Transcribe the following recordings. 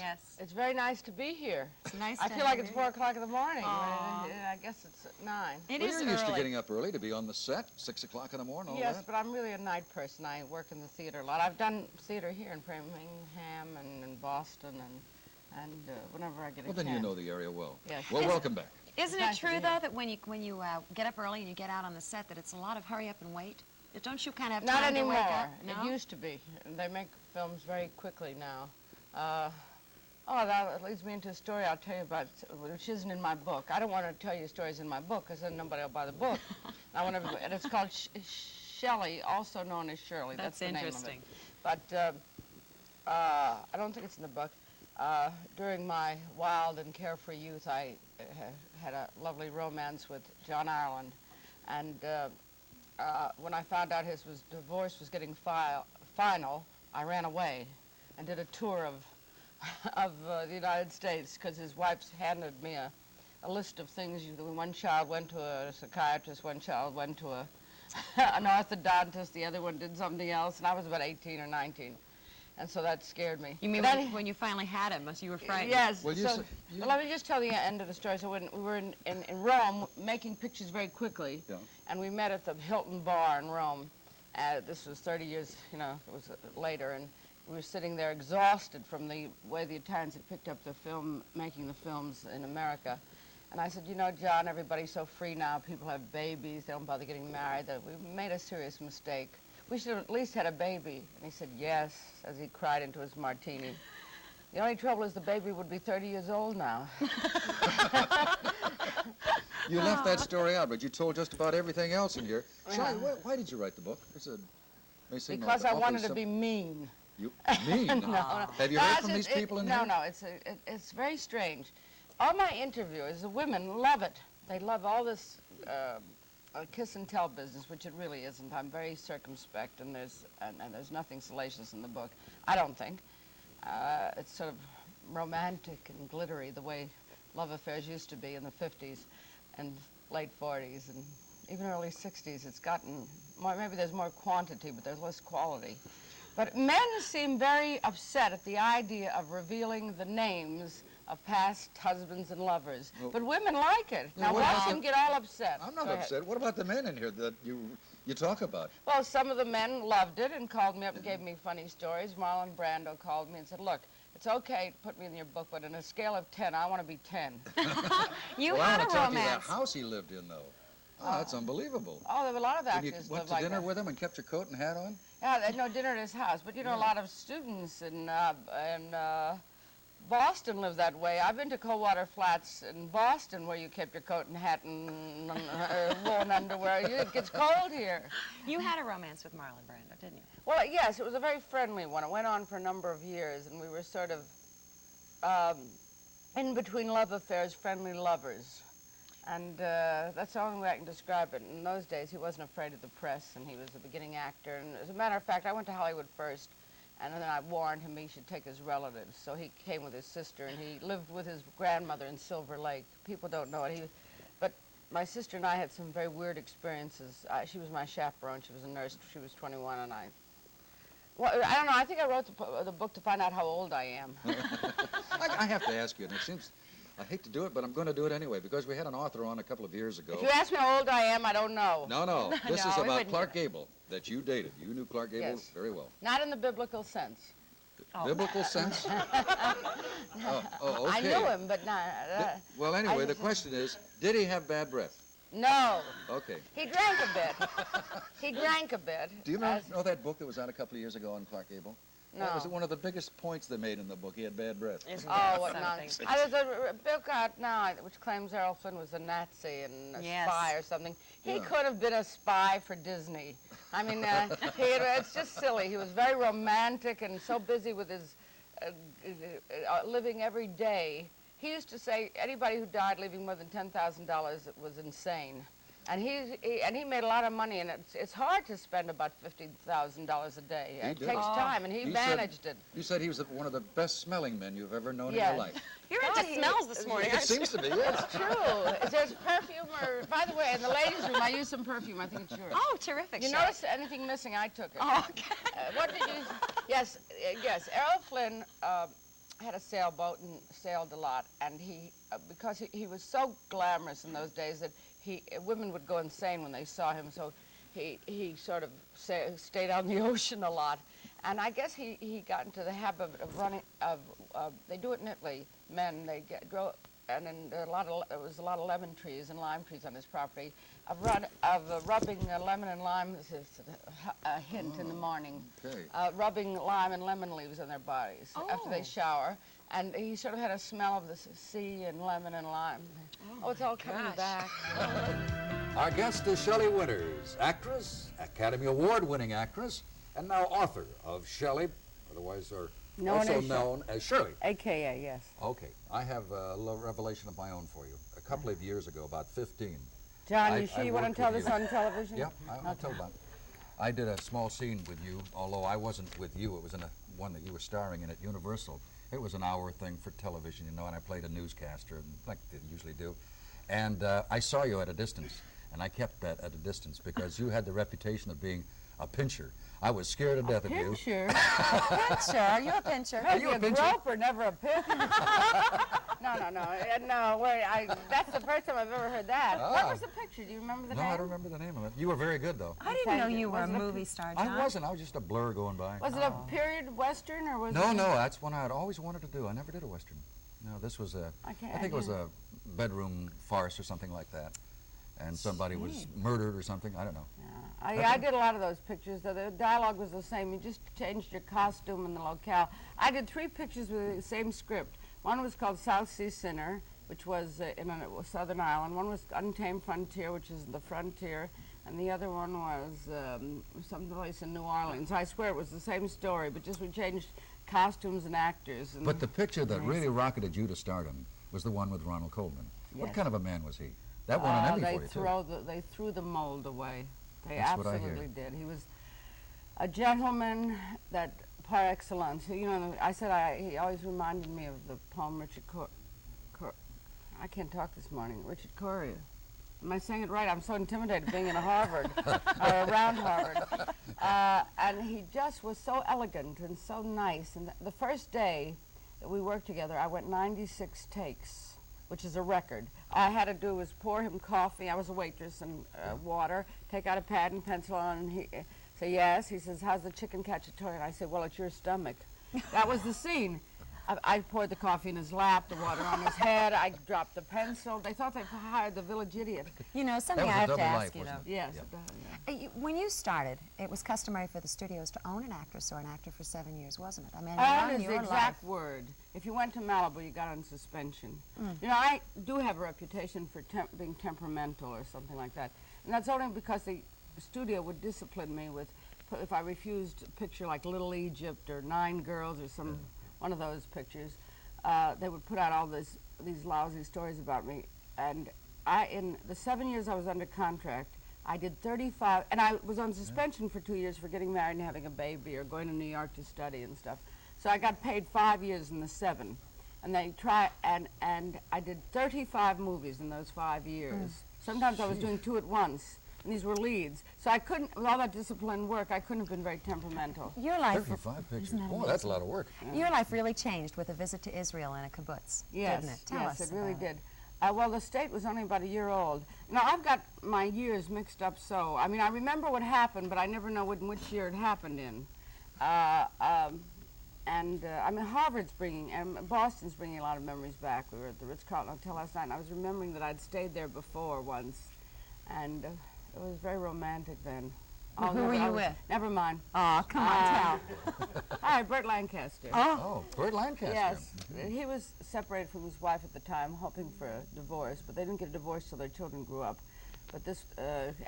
Yes. It's very nice to be here. It's nice I feel like it's 4 o'clock in the morning. I guess it's at 9. It Well, is you're used to early. getting up early to be on the set, 6 o'clock in the morning, all Yes, that. but I'm really a night person. I work in the theater a lot. I've done theater here in Birmingham and in Boston and whenever I get a Well, then chance. you know the area well. Yes. Well, welcome back. Isn't nice it to be true, here. though, that when you get up early and you get out on the set, that it's a lot of hurry up and wait? Don't you kind of have Not time anymore. to wake up? No? It used to be. They make films very quickly now. That leads me into a story I'll tell you about, which isn't in my book. I don't want to tell you stories in my book, because then nobody will buy the book. And it's called Shelley, also known as Shirley. That's the name of it. interesting. But I don't think it's in the book. During my wild and carefree youth, I had a lovely romance with John Ireland. And when I found out his divorce was getting final, I ran away and did a tour of the United States, because his wife handed me a list of things. One child went to a psychiatrist, one child went to an orthodontist, the other one did something else, and I was about 18 or 19. And so that scared me. You mean when you finally had him, you were frightened? Yes. Well, So let me just tell the end of the story. So when we were in Rome making pictures very quickly, Yeah. and we met at the Hilton Bar in Rome. This was 30 years, it was later, and we were sitting there exhausted from the way the Italians had picked up making the films in America. And I said, John, everybody's so free now. People have babies. They don't bother getting married. That we made a serious mistake. We should have at least had a baby. And he said, yes, as he cried into his martini. The only trouble is the baby would be 30 years old now. You left that story out, but you told just about everything else in here. Shelley, why did you write the book? Because I wanted to be mean. You mean? No. Have you heard from these people in here? No, it's very strange. All my interviewers, the women, love it. They love all this kiss and tell business, which it really isn't. I'm very circumspect, and there's nothing salacious in the book. I don't think. It's sort of romantic and glittery, the way love affairs used to be in the 50s and late 40s and even early 60s. It's gotten more, maybe there's more quantity, but there's less quality. But men seem very upset at the idea of revealing the names of past husbands and lovers. Well, but women like it. Now watch them get all upset. I'm not Go ahead. upset. What about the men in here that you talk about? Well, some of the men loved it and called me up and gave me funny stories. Marlon Brando called me and said, look, it's okay to put me in your book, but on a scale of 10, I want to be 10. You well, had I a want to talk to you romance. that house he lived in, though. Oh, that's unbelievable. Oh, there were a lot of And you actors went live to like dinner that. with him and kept your coat and hat on? Yeah, they had no dinner at his house. But, a lot of students in Boston live that way. I've been to Coldwater Flats in Boston where you kept your coat and hat and woolen underwear. It gets cold here. You had a romance with Marlon Brando, didn't you? Well, yes, it was a very friendly one. It went on for a number of years, and we were sort of in between love affairs, friendly lovers. And that's the only way I can describe it. In those days, he wasn't afraid of the press, and he was a beginning actor. And as a matter of fact, I went to Hollywood first, and then I warned him he should take his relatives. So he came with his sister, and he lived with his grandmother in Silver Lake. People don't know it. But my sister and I had some very weird experiences. She was my chaperone. She was a nurse. She was 21, and well, I don't know. I think I wrote the book to find out how old I am. I have to ask you, and it seems, I hate to do it, but I'm going to do it anyway, because we had an author on a couple of years ago. If you ask me how old I am, I don't know. No. This No, is we about wouldn't Clark do that. Gable, that you dated. You knew Clark Gable Yes. very well. Not in the biblical sense. Biblical sense? Okay. I knew him, but not... Well, anyway, the just- question is, did he have bad breath? No. Okay. He drank a bit. He drank a bit. Do you know that book that was out a couple of years ago on Clark Gable? No. That was one of the biggest points they made in the book. He had bad breath. Isn't Oh, that what something? nonsense. There's a book out now which claims Errol Flynn was a Nazi and a Yes. spy or something. He Yeah. could have been a spy for Disney. I mean, it's just silly. He was very romantic and so busy with his living every day. He used to say anybody who died leaving more than $10,000 was insane. And he made a lot of money, and it's hard to spend about $50,000 a day. It did. takes time, and he managed it. You said he was one of the best-smelling men you've ever known in Yes. your life. You're God, into smells this morning, It aren't you? seems to be, yeah. It's true. There's perfume, or by the way, in the ladies' room, I used some perfume. I think it's yours. Oh, terrific. You Shelley. notice anything missing? I took it. Oh, okay. What did you? Yes. Errol Flynn had a sailboat and sailed a lot, and because he was so glamorous in those days that women would go insane when they saw him, so he sort of stayed on the ocean a lot. And I guess he got into the habit of running, they do it in Italy, men, they grow, and then there was a lot of lemon trees and lime trees on his property, of rubbing lemon and lime, this is a hint in the morning, Okay. Rubbing lime and lemon leaves on their bodies after they shower. And he sort of had a smell of the sea and lemon and lime. Oh, it's all coming back. Our guest is Shelley Winters, actress, Academy Award-winning actress, and now author of Shelley, otherwise also known as Shirley. AKA, yes. Okay, I have a little revelation of my own for you. A couple of years ago, about 15. John, you sure you want to worked tell with this you. on television? Yeah, I'll tell about it. I did a small scene with you, although I wasn't with you. It was in one that you were starring in at Universal. It was an hour thing for television, you know, and I played a newscaster, like they usually do. And I saw you at a distance, and I kept that at a distance because you had the reputation of being a pincher. I was scared to death of you. Pincher? Pincher? Are you a pincher? Are you a a pincher? groper, never a pincher? No, wait, that's the first time I've ever heard that. Ah. What was the picture? Do you remember the No, name? I don't remember the name of it. You were very good, though. I didn't know you were a Was it a movie star, John. I wasn't. I was just a blur going by. Was it a period Western, or was No, it... no, that's one I had always wanted to do. I never did a Western. No, this was I think it was a bedroom farce or something like that. And somebody was murdered or something. I don't know. I did a lot of those pictures. The dialogue was the same. You just changed your costume and the locale. I did 3 pictures with the same script. One was called South Sea Sinner, which was in a southern island. One was Untamed Frontier, which is the frontier. And the other one was someplace in New Orleans. I swear it was the same story, but just we changed costumes and actors. And But the picture that really rocketed you to stardom was the one with Ronald Colman. What Yes. kind of a man was he? That won an Emmy for you, too. They threw the mold away. They That's what I hear. absolutely did. He was a gentleman that par excellence. You know, I said he always reminded me of the poem Richard I can't talk this morning. Richard Courier. Am I saying it right? I'm so intimidated being in a Harvard or around Harvard. And he just was so elegant and so nice. And the first day that we worked together, I went 96 takes, which is a record. All I had to do was pour him coffee. I was a waitress, and water, take out a pad and pencil on, and he say, yes. He says, how's the chicken cacciatore? And I said, well, it's your stomach. That was the scene. I poured the coffee in his lap, the water on his head. I dropped the pencil. They thought they hired the village idiot. You know, something was I a have to double ask life, you, wasn't though. it? Yes. Yeah. When you started, it was customary for the studios to own an actress or an actor for 7 years, wasn't it? I mean, Own in is the your exact life. word. If you went to Malibu, you got on suspension. You know, I do have a reputation for being temperamental or something like that. And that's only because the studio would discipline me with, if I refused a picture like Little Egypt or 9 Girls or one of those pictures, they would put out all these lousy stories about me. And in the 7 years I was under contract, I did 35, and I was on suspension for 2 years for getting married and having a baby or going to New York to study and stuff. So I got paid 5 years in the 7. And and I did 35 movies in those 5 years. Sometimes I was doing 2 at once, and these were leads. So I couldn't, with all that disciplined work, I couldn't have been very temperamental. Your life, 35 pictures. Isn't that Boy, that's a lot of work. your life really changed with a visit to Israel and a kibbutz, Yes, didn't it? Tell yes, us it really about did. Well, the state was only about a year old. Now, I've got my years mixed up so. I mean, I remember what happened, but I never know in which year it happened in. I mean, Harvard's bringing, and Boston's bringing a lot of memories back. We were at the Ritz Carleton Hotel last night, and I was remembering that I'd stayed there before once, and it was very romantic then. Well, who were you with? Never mind. Oh, come on, tell. Hi, Burt Lancaster. Oh, Burt Lancaster. Yes, he was separated from his wife at the time, hoping for a divorce, but they didn't get a divorce till their children grew up. But this,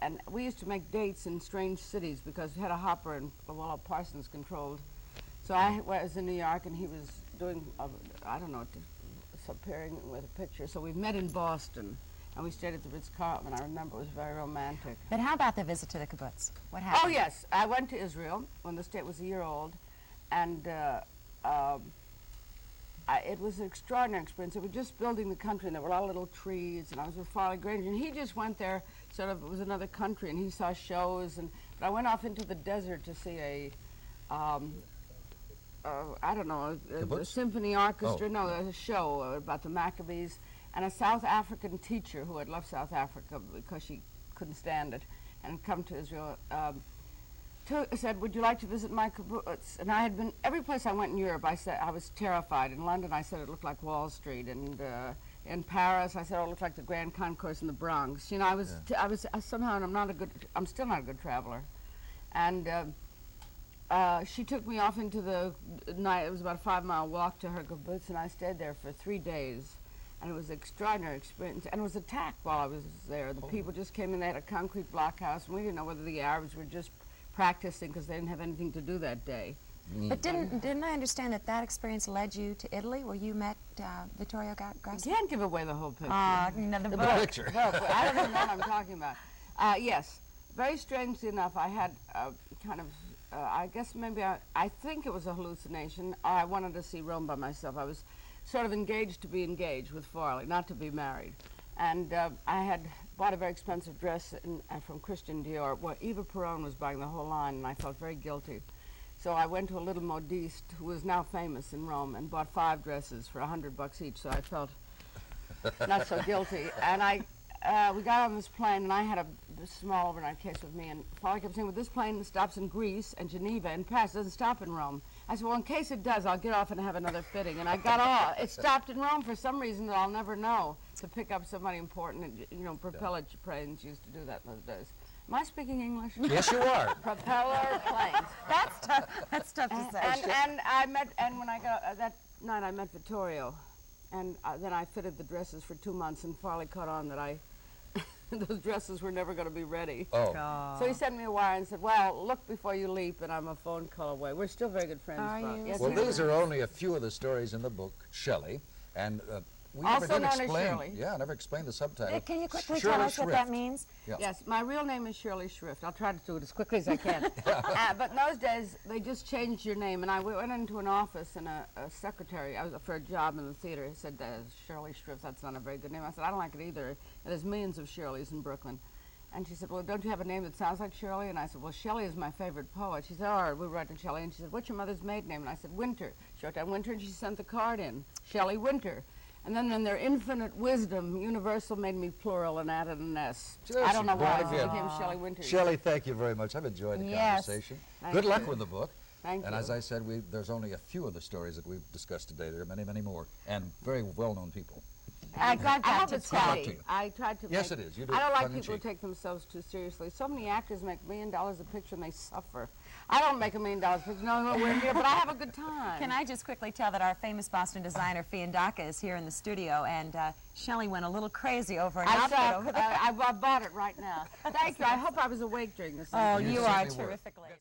and we used to make dates in strange cities because we had a hopper and Luella Parsons controlled. So I was in New York and he was doing, I don't know, appearing with a picture. So we met in Boston and we stayed at the Ritz Carleton. I remember it was very romantic. But how about the visit to the kibbutz? What happened? Oh yes, I went to Israel when the state was a year old, and it was an extraordinary experience. It was just building the country, and there were a lot of little trees, and I was with Farley Granger, and he just went there, sort of, it was another country, and he saw shows, but I went off into the desert to see I don't know, a Kibbutz? symphony orchestra, Oh. no, a show about the Maccabees, and a South African teacher who had left South Africa because she couldn't stand it and had come to Israel, said, would you like to visit my kibbutz? And I had been, every place I went in Europe, I said, I was terrified. In London, I said it looked like Wall Street, and in Paris, I said, oh, it looked like the Grand Concourse in the Bronx. You know, I was somehow, and I'm still not a good traveler. And she took me off into the night. It was about a 5-mile walk to her kibbutz, and I stayed there for 3 days. And it was an extraordinary experience. And it was attacked while I was there. The people just came in. They had a concrete blockhouse, and we didn't know whether the Arabs were just practicing because they didn't have anything to do that day. But didn't I understand that that experience led you to Italy, where you met Vittorio Grassi? You can't give away the whole picture. The The book. picture. Look, I don't even know what I'm talking about. Yes, very strangely enough, I had kind of, I guess maybe, I think it was a hallucination. I wanted to see Rome by myself. I was sort of engaged to be engaged with Farley, not to be married. And I had bought a very expensive dress from Christian Dior, where Eva Peron was buying the whole line, and I felt very guilty. So I went to a little modiste who is now famous in Rome and bought 5 dresses for $100 each, so I felt not so guilty. And we got on this plane, and I had a small overnight case with me, and Farley kept saying, well, this plane stops in Greece and Geneva and Paris, doesn't stop in Rome. I said, well, in case it does, I'll get off and have another fitting. And I got off. It stopped in Rome for some reason that I'll never know, to pick up somebody important. And, you know, propeller planes used to do that in those days. Am I speaking English? Yes, you are. Propeller planes. That's tough to say. And when I got, that night I met Vittorio. And then I fitted the dresses for 2 months, and Farley caught on that those dresses were never going to be ready. Oh. So he sent me a wire and said, well, look before you leap, and I'm a phone call away. We're still very good friends. Are you? Yes, Well, we these are only a few of the stories in the book, Shelley, and we never Also did known as explain. Shirley. Yeah, never explained the subtitle. Can you quickly Shirley tell us what Shrift. that means? Yeah. Yes, my real name is Shirley Shrift. I'll try to do it as quickly as I can. But in those days, they just changed your name, and I went into an office, and a secretary, I was for a job in the theater, he said, Shirley Shrift, that's not a very good name. I said, I don't like it either. There's millions of Shirleys in Brooklyn. And she said, well, don't you have a name that sounds like Shirley? And I said, well, Shelley is my favorite poet. She said, all right, we'll write to Shelley. And she said, what's your mother's maiden name? And I said, Winter. She wrote down Winter, and she sent the card in, Shelley Winter. And then in their infinite wisdom, Universal made me plural and added an S. Just I don't know why, born it again. became Shelley Winter. Shelley, thank you very much. I've enjoyed the Yes. conversation. Thank Good luck you. with the book. Thank And you. as I said, there's only a few of the stories that we've discussed today. There are many, many more, and very well-known people. I hope to it's tell. Good luck to funny. you. I tried to Yes, make, it is. You do I don't like tongue in people who cheek. take themselves too seriously. So many actors make $1 million a picture and they suffer. I don't make $1 million a picture, nowhere near, but I have a good time. Can I just quickly tell that our famous Boston designer, Fiandaka, is here in the studio, and Shelley went a little crazy over an outfit over there. I bought it right now. Thank you. I hope I was awake during this. Oh, interview. you are a certainly were. terrific lady.